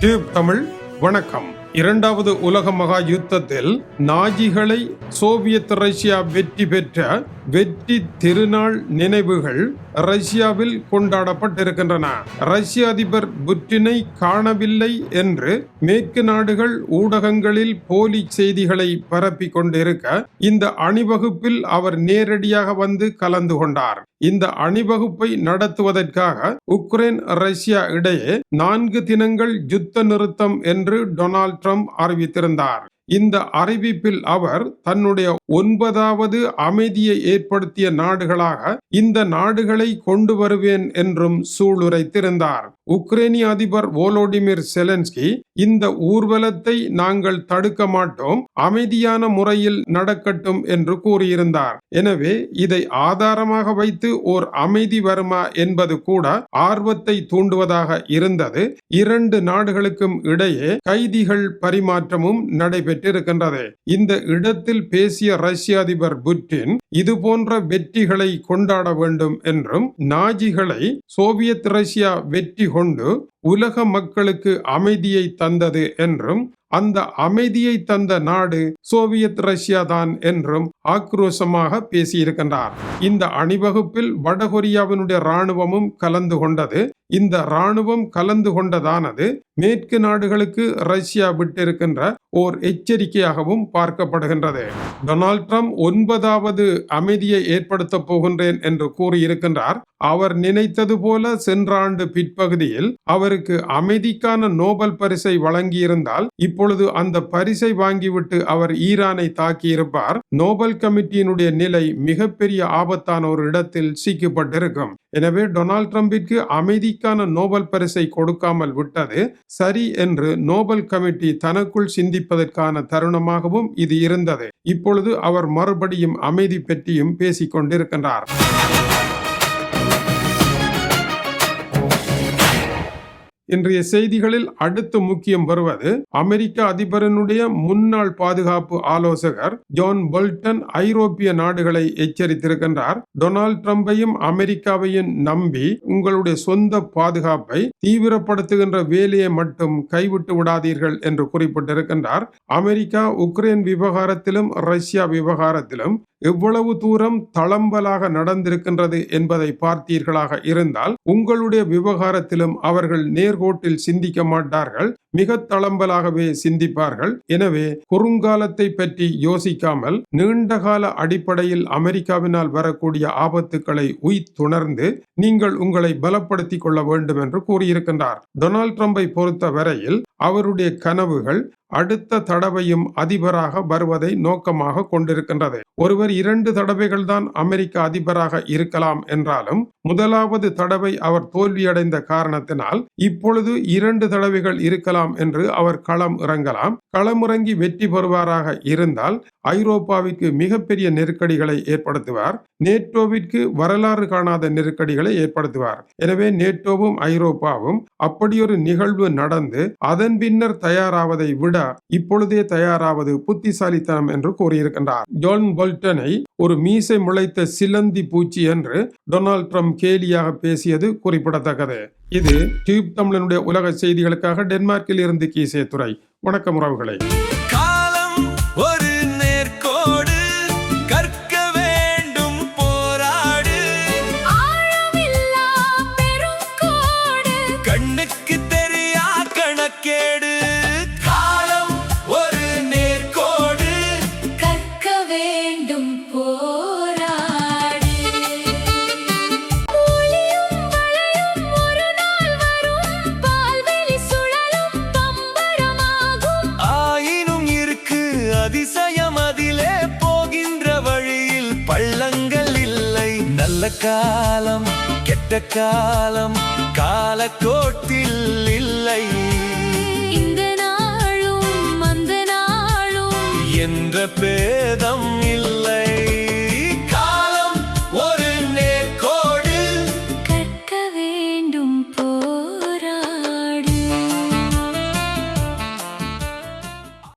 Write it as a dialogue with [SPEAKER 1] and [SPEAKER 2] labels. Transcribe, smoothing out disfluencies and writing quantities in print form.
[SPEAKER 1] Tube Tamil வணக்கம். இரண்டாவது உலக மகா யுத்தத்தில் நாஜிகளை சோவியத் ரஷ்யா வெற்றி பெற்ற வெற்றி திருநாள் நினைவுகள் ரஷ்யாவில் கொண்டாடப்பட்டிருக்கின்றன. ரஷ்ய அதிபர் புட்டினை காணவில்லை என்று மேற்கு நாடுகள் ஊடகங்களில் போலி செய்திகளை பரப்பிக் கொண்டிருக்க இந்த அணிவகுப்பில் அவர் நேரடியாக வந்து கலந்து கொண்டார். இந்த அணிவகுப்பை நடத்துவதற்காக உக்ரைன் ரஷ்யா இடையே 4 தினங்கள் யுத்த நிறுத்தம் என்று டொனால்ட் ட்ரம்ப் அறிவித்திருந்தார். இந்த அறிவிப்பில் அவர் தன்னுடைய 9வது அமைதியை ஏற்படுத்திய நாடுகளாக இந்த நாடுகளை கொண்டு வருவேன் என்றும் சூளுரைத்திருந்தார். உக்ரைனிய அதிபர் வோலோடிமிர் செலன்ஸ்கி இந்த ஊர்வலத்தை நாங்கள் தடுக்க மாட்டோம், அமைதியான முறையில் நடக்கட்டும் என்று கூறியிருந்தார். எனவே இதை ஆதாரமாக வைத்து ஓர் அமைதி வருமா என்பது கூட ஆர்வத்தை தூண்டுவதாக இருந்தது. 2 நாடுகளுக்கும் இடையே கைதிகள் பரிமாற்றமும் நடைபெற்றிருக்கின்றது. இந்த இடத்தில் பேசிய ரஷ்ய அதிபர் புட்டின் இது போன்ற வெற்றிகளை கொண்டாட வேண்டும் என்றும் நாஜிகளை சோவியத் ரஷ்யா வெற்றி கொண்டு உலக மக்களுக்கு அமைதியை தந்தது என்றும் அந்த அமைதியை தந்த நாடு சோவியத் ரஷ்யா தான் என்றும் ஆக்ரோஷமாக பேசியிருக்கின்றார். இந்த அணிவகுப்பில் வடகொரியாவினுடைய இராணுவமும் கலந்து கொண்டது. இந்த இராணுவம் கலந்து கொண்டதானது மேற்கு நாடுகளுக்கு ரஷ்யா விட்டிருக்கின்ற ஓர் எச்சரிக்கையாகவும் பார்க்கப்படுகின்றது. டொனால்ட் ட்ரம்ப் 9வது அமைதியை ஏற்படுத்த போகின்றேன் என்று கூறியிருக்கின்றார். அவர் நினைத்தது போல சென்ற ஆண்டு பிற்பகுதியில் அவருக்கு அமைதிக்கான நோபல் பரிசை வழங்கியிருந்தால் இப்பொழுது அந்த பரிசை வாங்கிவிட்டு அவர் ஈரானை தாக்கியிருப்பார். நோபல் கமிட்டியினுடைய நிலை மிகப்பெரிய ஆபத்தான ஒரு இடத்தில் சிக்கப்பட்டிருக்கும். எனவே டொனால்ட் ட்ரம்பிற்கு அமைதிக்கான நோபல் பரிசை கொடுக்காமல் விட்டது சரி என்று நோபல் கமிட்டி தனக்குள் சிந்திப்பதற்கான தருணமாகவும் இது இருந்தது. இப்பொழுது அவர் மறுபடியும் அமைதி பற்றியும் பேசிக் கொண்டிருக்கின்றார். இன்றைய செய்திகளில் அடுத்து முக்கியம் வருவது அமெரிக்க அதிபரனுடைய முன்னாள் பாதுகாப்பு ஆலோசகர் ஜான் போல்டன் ஐரோப்பிய நாடுகளை எச்சரித்திருக்கின்றார். டொனால்ட் ட்ரம்பையும் அமெரிக்காவையும் நம்பி உங்களுடைய சொந்த பாதுகாப்பை தீவிரப்படுத்துகின்ற வேலையை மட்டும் கைவிட்டு விடாதீர்கள் என்று குறிப்பிட்டிருக்கின்றார். அமெரிக்கா உக்ரைன் விவகாரத்திலும் ரஷ்யா விவகாரத்திலும் எவ்வளவு தூரம் தளம்பலாக நடந்திருக்கின்றது என்பதை பார்த்தீர்களாக இருந்தால் உங்களுடைய விவகாரத்திலும் அவர்கள் நேர்கோட்டில் சிந்திக்க மாட்டார்கள், மிக தளம்பலாகவே சிந்திப்பார்கள். எனவே குறுங்காலத்தை பற்றி யோசிக்காமல் நீண்டகால அடிப்படையில் அமெரிக்காவினால் வரக்கூடிய ஆபத்துக்களை உய்த்துணர்ந்து நீங்கள் உங்களை பலப்படுத்திக் கொள்ள வேண்டும் என்று கூறியிருக்கின்றார். டொனால்ட் ட்ரம்பை பொறுத்த வரையில் அவருடைய கனவுகள் அடுத்த தடவையும் அதிபராக வருவதை நோக்கமாக கொண்டிருக்கின்றது. ஒருவர் 2 தடவைகள் தான் அமெரிக்க அதிபராக இருக்கலாம் என்றாலும் முதலாவது தடவை அவர் தோல்வியடைந்த காரணத்தினால் இப்பொழுது 2 தடவைகள் இருக்கலாம் என்று அவர் களம் இறங்கலாம். களமிறங்கி வெற்றி பெறுவாராக இருந்தால் ஐரோப்பாவிற்கு மிகப்பெரிய நெருக்கடிகளை ஏற்படுத்துவார். நேட்டோவிற்கு வரலாறு காணாத நெருக்கடிகளை ஏற்படுத்துவார். எனவே நேட்டோவும் ஐரோப்பாவும் அப்படியொரு நிகழ்வு நடந்து அதன் பின்னர் தயாராவதை விட இப்பொழுதே தயாராவது புத்திசாலித்தனம் என்று கூறியிருக்கின்றார். ஜான் போல்டனை ஒரு மீசை முளைத்த சிலந்தி பூச்சி என்று டொனால்ட் ட்ரம்ப் கேலியாக பேசியது குறிப்பிடத்தக்கது. இது டியூப் தமிழனுடைய உலக செய்திகளுக்காக டென்மார்க்கில் இருந்து கீசே துரை. வணக்கம் உறவுகளை.
[SPEAKER 2] அதிசயம் அதிலே போகின்ற வழியில் பள்ளங்கள் இல்லை. நல்ல காலம் கெட்ட காலம் காலக்கோட்டில் இல்லை. இந்த நாளும் அந்த நாளும் என்ற பேதம்